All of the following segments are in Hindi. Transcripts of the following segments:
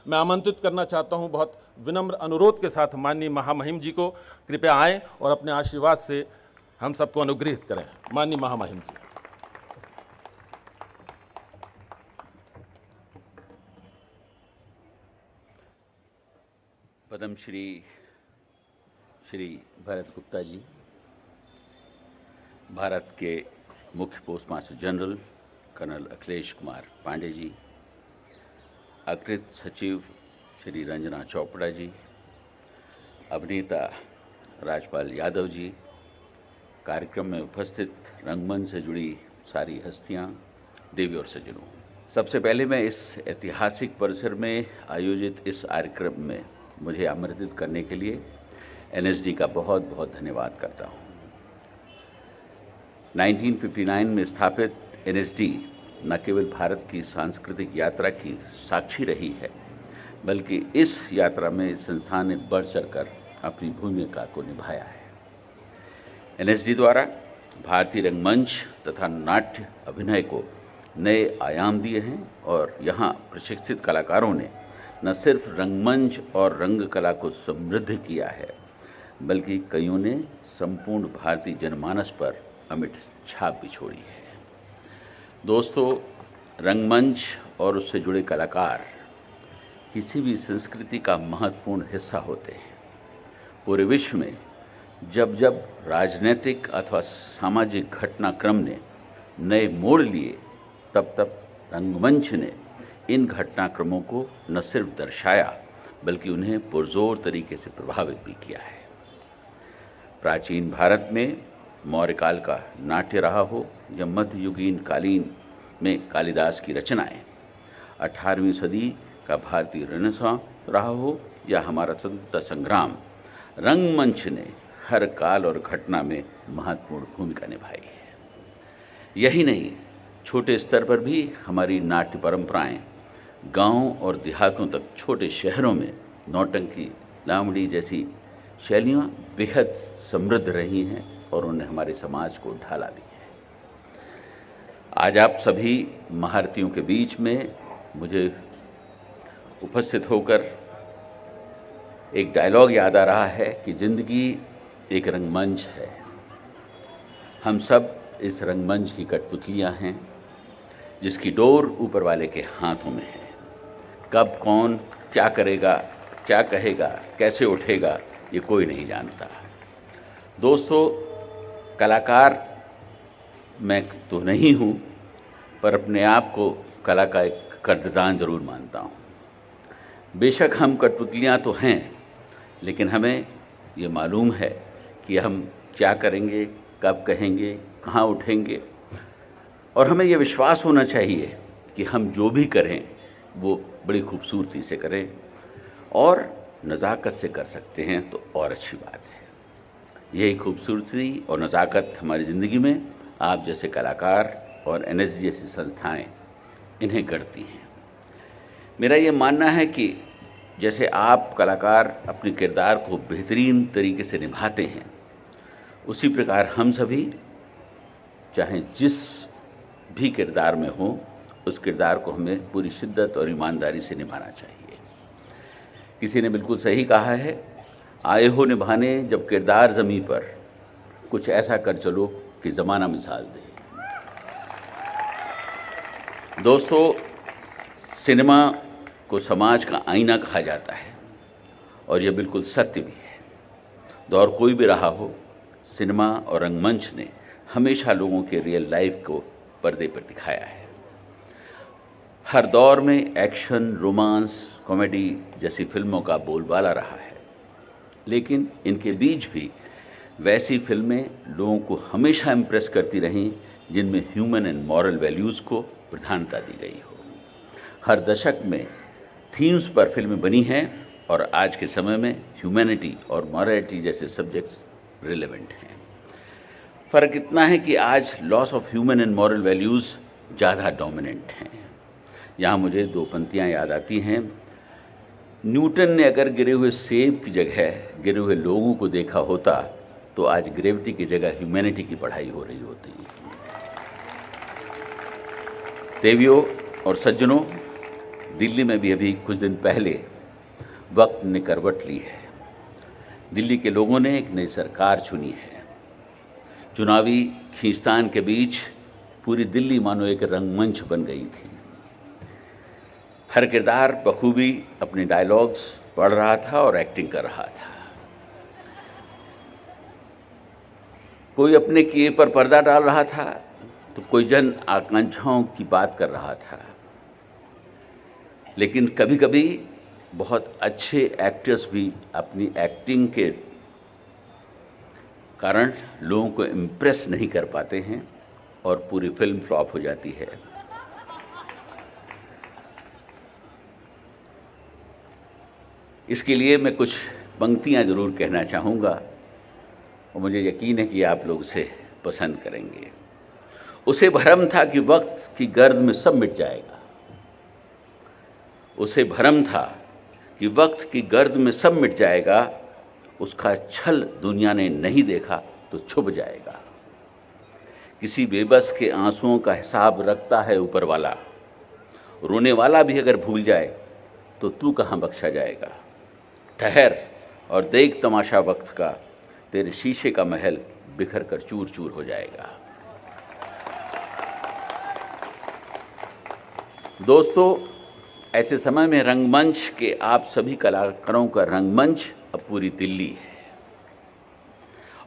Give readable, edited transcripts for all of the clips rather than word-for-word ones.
मैं आमंत्रित करना चाहता हूं बहुत विनम्र अनुरोध के साथ माननीय महामहिम जी को, कृपया आएं और अपने आशीर्वाद से हम सबको अनुग्रहित करें। माननीय महामहिम जी। पद्मश्री श्री भरत गुप्ता जी, भारत के मुख्य postmaster general colonel Akhilesh Kumar Pandey ji, अकृत सचिव श्री रंजना चोपड़ा जी, अभिनेता राजपाल यादव जी, कार्यक्रम में उपस्थित रंगमंच से जुड़ी सारी हस्तियां, देवी और सज्जनों, सबसे पहले मैं इस ऐतिहासिक परिसर में आयोजित इस कार्यक्रम में मुझे आमंत्रित करने के लिए एनएसडी का बहुत बहुत धन्यवाद करता हूं। 1959 में स्थापित एनएसडी न केवल भारत की सांस्कृतिक यात्रा की साक्षी रही है, बल्कि इस यात्रा में इस संस्थान ने बढ़ चढ़कर अपनी भूमिका को निभाया है। एनएसडी द्वारा भारतीय रंगमंच तथा नाट्य अभिनय को नए आयाम दिए हैं और यहाँ प्रशिक्षित कलाकारों ने न सिर्फ रंगमंच और रंग कला को समृद्ध किया है, बल्कि कईयों ने संपूर्ण भारतीय जनमानस पर अमिट छाप भी छोड़ी है। दोस्तों, रंगमंच और उससे जुड़े कलाकार किसी भी संस्कृति का महत्वपूर्ण हिस्सा होते हैं। पूरे विश्व में जब जब राजनीतिक अथवा सामाजिक घटनाक्रम ने नए मोड़ लिए, तब तब रंगमंच ने इन घटनाक्रमों को न सिर्फ दर्शाया, बल्कि उन्हें पुरजोर तरीके से प्रभावित भी किया है। प्राचीन भारत में मौर्य काल का नाट्य रहा हो या मध्ययुगीन कालीन में कालिदास की रचनाएं, 18वीं सदी का भारतीय रेनेसां रहा हो या हमारा स्वतंत्रता संग्राम, रंगमंच ने हर काल और घटना में महत्वपूर्ण भूमिका निभाई है। यही नहीं, छोटे स्तर पर भी हमारी नाट्य परंपराएं गांव और देहातों तक, छोटे शहरों में नौटंकी, लावणी जैसी शैलियां बेहद समृद्ध रही हैं और उन्हें हमारे समाज को ढाला भी है। आज आप सभी महारथियों के बीच में मुझे उपस्थित होकर एक डायलॉग याद आ रहा है कि जिंदगी एक रंगमंच है। हम सब इस रंगमंच की कठपुतलियां हैं, जिसकी डोर ऊपर वाले के हाथों में है। कब कौन क्या करेगा, क्या कहेगा, कैसे उठेगा, ये कोई नहीं जानता। दोस्तों, कलाकार मैं तो नहीं हूँ, पर अपने आप को कला का एक कदरदान ज़रूर मानता हूँ। बेशक हम कठपुतलियाँ तो हैं, लेकिन हमें ये मालूम है कि हम क्या करेंगे, कब कहेंगे, कहाँ उठेंगे, और हमें ये विश्वास होना चाहिए कि हम जो भी करें वो बड़ी खूबसूरती से करें और नज़ाकत से कर सकते हैं तो और अच्छी बात है। यही खूबसूरती और नज़ाकत हमारी ज़िंदगी में आप जैसे कलाकार और एनएसडी जैसी संस्थाएं इन्हें करती हैं। मेरा ये मानना है कि जैसे आप कलाकार अपने किरदार को बेहतरीन तरीके से निभाते हैं, उसी प्रकार हम सभी चाहे जिस भी किरदार में हो, उस किरदार को हमें पूरी शिद्दत और ईमानदारी से निभाना चाहिए। किसी ने बिल्कुल सही कहा है, आए हो निभाने जब किरदार ज़मीं पर, कुछ ऐसा कर चलो कि ज़माना मिसाल दे। दोस्तों, सिनेमा को समाज का आईना कहा जाता है और यह बिल्कुल सत्य भी है। दौर कोई भी रहा हो, सिनेमा और रंगमंच ने हमेशा लोगों के रियल लाइफ को पर्दे पर दिखाया है। हर दौर में एक्शन, रोमांस, कॉमेडी जैसी फिल्मों का बोलबाला रहा है, लेकिन इनके बीच भी वैसी फिल्में लोगों को हमेशा इम्प्रेस करती रहीं जिनमें ह्यूमन एंड मॉरल वैल्यूज़ को प्रधानता दी गई हो। हर दशक में थीम्स पर फिल्में बनी हैं और आज के समय में ह्यूमैनिटी और मॉरलिटी जैसे सब्जेक्ट्स रिलेवेंट हैं। फ़र्क इतना है कि आज loss of human and moral values ज़्यादा डोमिनेंट हैं। यहाँ मुझे दो पंक्तियाँ याद आती हैं। न्यूटन ने अगर गिरे हुए सेब की जगह गिरे हुए लोगों को देखा होता तो आज ग्रेविटी की जगह ह्यूमैनिटी की पढ़ाई हो रही होती है। देवियों और सज्जनों, दिल्ली में भी अभी कुछ दिन पहले वक्त ने करवट ली है। दिल्ली के लोगों ने एक नई सरकार चुनी है। चुनावी खींचतान के बीच पूरी दिल्ली मानो एक रंगमंच बन गई थी। हर किरदार बखूबी अपने डायलॉग्स पढ़ रहा था और एक्टिंग कर रहा था। कोई अपने किए पर पर्दा डाल रहा था तो कोई जन आकांक्षाओं की बात कर रहा था। लेकिन कभी कभी बहुत अच्छे एक्टर्स भी अपनी एक्टिंग के कारण लोगों को इम्प्रेस नहीं कर पाते हैं और पूरी फिल्म फ्लॉप हो जाती है। इसके लिए मैं कुछ पंक्तियां जरूर कहना चाहूँगा और मुझे यकीन है कि आप लोग उसे पसंद करेंगे। उसे भ्रम था कि वक्त की गर्द में सब मिट जाएगा। उसे भ्रम था कि वक्त की गर्द में सब मिट जाएगा। उसका छल दुनिया ने नहीं देखा तो छुप जाएगा। किसी बेबस के आंसुओं का हिसाब रखता है ऊपर वाला। रोने वाला भी अगर भूल जाए तो तू कहाँ बख्शा जाएगा। ठहर और देख तमाशा वक्त का, तेरे शीशे का महल बिखर कर चूर चूर हो जाएगा। दोस्तों, ऐसे समय में रंगमंच के आप सभी कलाकारों का रंगमंच अब पूरी दिल्ली है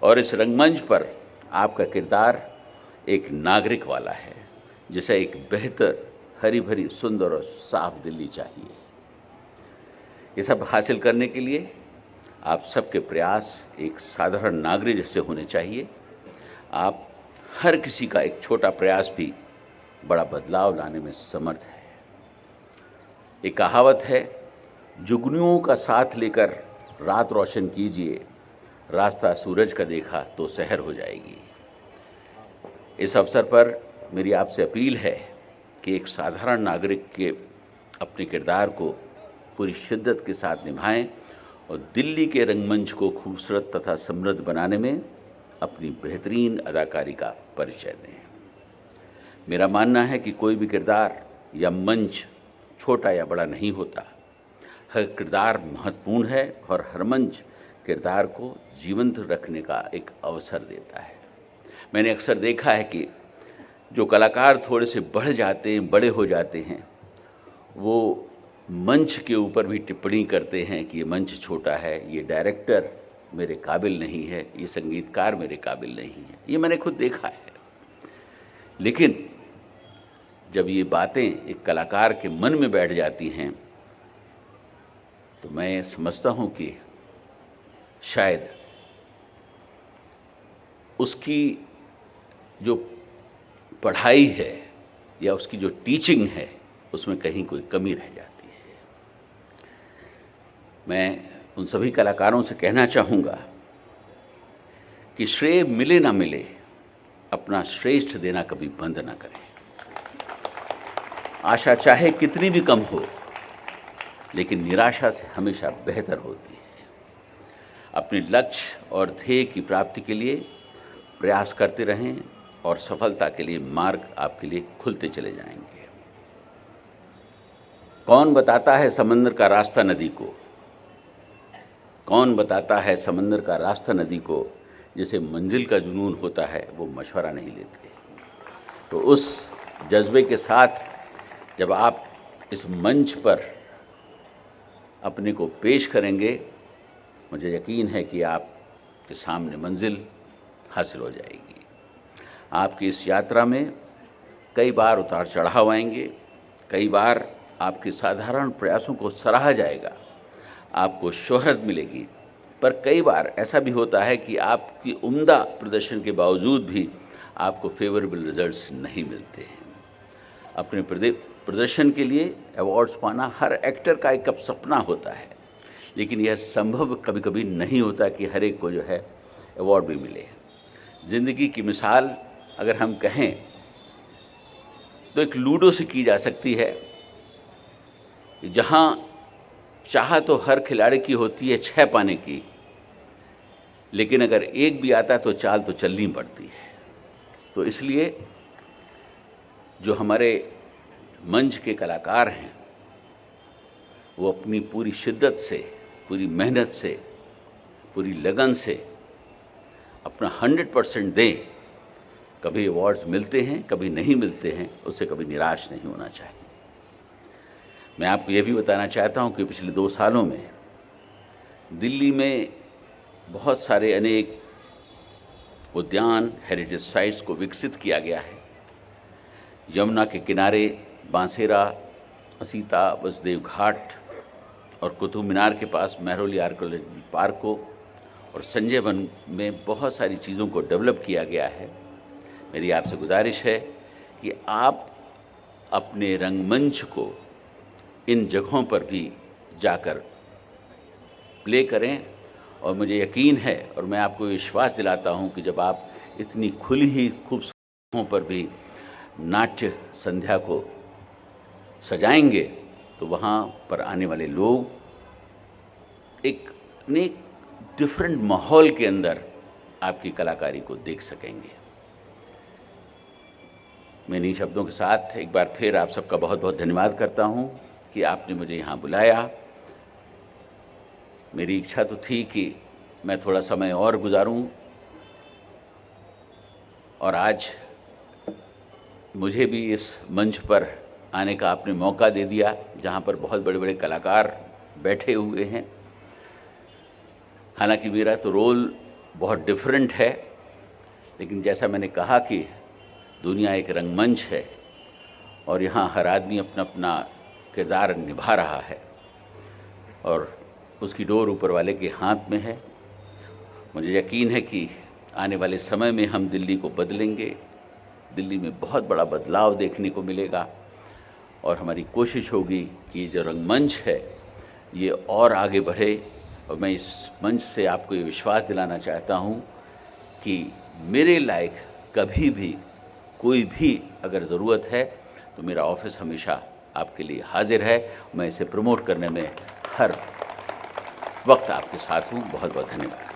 और इस रंगमंच पर आपका किरदार एक नागरिक वाला है, जिसे एक बेहतर, हरी भरी, सुंदर और साफ दिल्ली चाहिए। ये सब हासिल करने के लिए आप सबके प्रयास एक साधारण नागरिक जैसे होने चाहिए। आप हर किसी का एक छोटा प्रयास भी बड़ा बदलाव लाने में समर्थ है। एक कहावत है, जुगनुओं का साथ लेकर रात रोशन कीजिए, रास्ता सूरज का देखा तो सहर हो जाएगी। इस अवसर पर मेरी आपसे अपील है कि एक साधारण नागरिक के अपने किरदार को पूरी शिद्दत के साथ निभाएं और दिल्ली के रंगमंच को खूबसूरत तथा समृद्ध बनाने में अपनी बेहतरीन अदाकारी का परिचय दें। मेरा मानना है कि कोई भी किरदार या मंच छोटा या बड़ा नहीं होता। हर किरदार महत्वपूर्ण है और हर मंच किरदार को जीवंत रखने का एक अवसर देता है। मैंने अक्सर देखा है कि जो कलाकार थोड़े से बढ़ जाते हैं, बड़े हो जाते हैं, वो मंच के ऊपर भी टिप्पणी करते हैं कि ये मंच छोटा है, ये डायरेक्टर मेरे काबिल नहीं है, ये संगीतकार मेरे काबिल नहीं है। ये मैंने खुद देखा है। लेकिन जब ये बातें एक कलाकार के मन में बैठ जाती हैं तो मैं समझता हूँ कि शायद उसकी जो पढ़ाई है या उसकी जो टीचिंग है उसमें कहीं कोई कमी रह जाती है। मैं उन सभी कलाकारों से कहना चाहूँगा कि श्रेय मिले ना मिले, अपना श्रेष्ठ देना कभी बंद ना करें। आशा चाहे कितनी भी कम हो, लेकिन निराशा से हमेशा बेहतर होती है। अपने लक्ष्य और ध्येय की प्राप्ति के लिए प्रयास करते रहें और सफलता के लिए मार्ग आपके लिए खुलते चले जाएंगे। कौन बताता है समंदर का रास्ता नदी को? कौन बताता है समंदर का रास्ता नदी को? जिसे मंजिल का जुनून होता है वो मशवरा नहीं लेते। तो उस जज्बे के साथ जब आप इस मंच पर अपने को पेश करेंगे, मुझे यकीन है कि आपके सामने मंजिल हासिल हो जाएगी। आपकी इस यात्रा में कई बार उतार चढ़ाव आएंगे, कई बार आपके साधारण प्रयासों को सराहा जाएगा, आपको शोहरत मिलेगी, पर कई बार ऐसा भी होता है कि आपकी उम्दा प्रदर्शन के बावजूद भी आपको फेवरेबल रिजल्ट्स नहीं मिलते हैं। अपने प्रदर्शन के लिए अवार्ड्स पाना हर एक्टर का एक सपना होता है, लेकिन यह संभव कभी कभी नहीं होता कि हर एक को जो है अवार्ड भी मिले। ज़िंदगी की मिसाल अगर हम कहें तो एक लूडो से की जा सकती है, जहाँ चाह तो हर खिलाड़ी की होती है 6 पाने की, लेकिन अगर एक भी आता तो चाल तो चलनी पड़ती है। तो इसलिए जो हमारे मंच के कलाकार हैं वो अपनी पूरी शिद्दत से, पूरी मेहनत से, पूरी लगन से अपना 100% दें। कभी अवार्ड्स मिलते हैं, कभी नहीं मिलते हैं, उससे कभी निराश नहीं होना चाहिए। मैं आपको ये भी बताना चाहता हूँ कि पिछले 2 सालों में दिल्ली में बहुत सारे अनेक उद्यान, हेरिटेज साइट्स को विकसित किया गया है। यमुना के किनारे बांसेरा, सीता वसुदेव घाट और कुतुब मीनार के पास महरौली आर्कियोलॉजिकल पार्क को और संजय वन में बहुत सारी चीज़ों को डेवलप किया गया है। मेरी आपसे गुजारिश है कि आप अपने रंगमंच को इन जगहों पर भी जाकर प्ले करें। और मुझे यकीन है और मैं आपको विश्वास दिलाता हूं कि जब आप इतनी खुली ही खूबसूरत जगहों पर भी नाट्य संध्या को सजाएंगे तो वहाँ पर आने वाले लोग एक डिफरेंट माहौल के अंदर आपकी कलाकारी को देख सकेंगे। मैं इन्हीं शब्दों के साथ एक बार फिर आप सबका बहुत बहुत धन्यवाद करता हूँ कि आपने मुझे यहाँ बुलाया। मेरी इच्छा तो थी कि मैं थोड़ा समय और गुजारूं और आज मुझे भी इस मंच पर आने का आपने मौका दे दिया जहाँ पर बहुत बड़े बड़े कलाकार बैठे हुए हैं। हालांकि मेरा तो रोल बहुत डिफरेंट है, लेकिन जैसा मैंने कहा कि दुनिया एक रंगमंच है और यहाँ हर आदमी अपना अपना किरदार निभा रहा है और उसकी डोर ऊपर वाले के हाथ में है। मुझे यकीन है कि आने वाले समय में हम दिल्ली को बदलेंगे। दिल्ली में बहुत बड़ा बदलाव देखने को मिलेगा और हमारी कोशिश होगी कि ये जो रंगमंच है ये और आगे बढ़े। और मैं इस मंच से आपको ये विश्वास दिलाना चाहता हूँ कि मेरे लायक कभी भी कोई भी अगर ज़रूरत है तो मेरा ऑफिस हमेशा आपके लिए हाजिर है। मैं इसे प्रमोट करने में हर वक्त आपके साथ हूँ। बहुत बहुत धन्यवाद।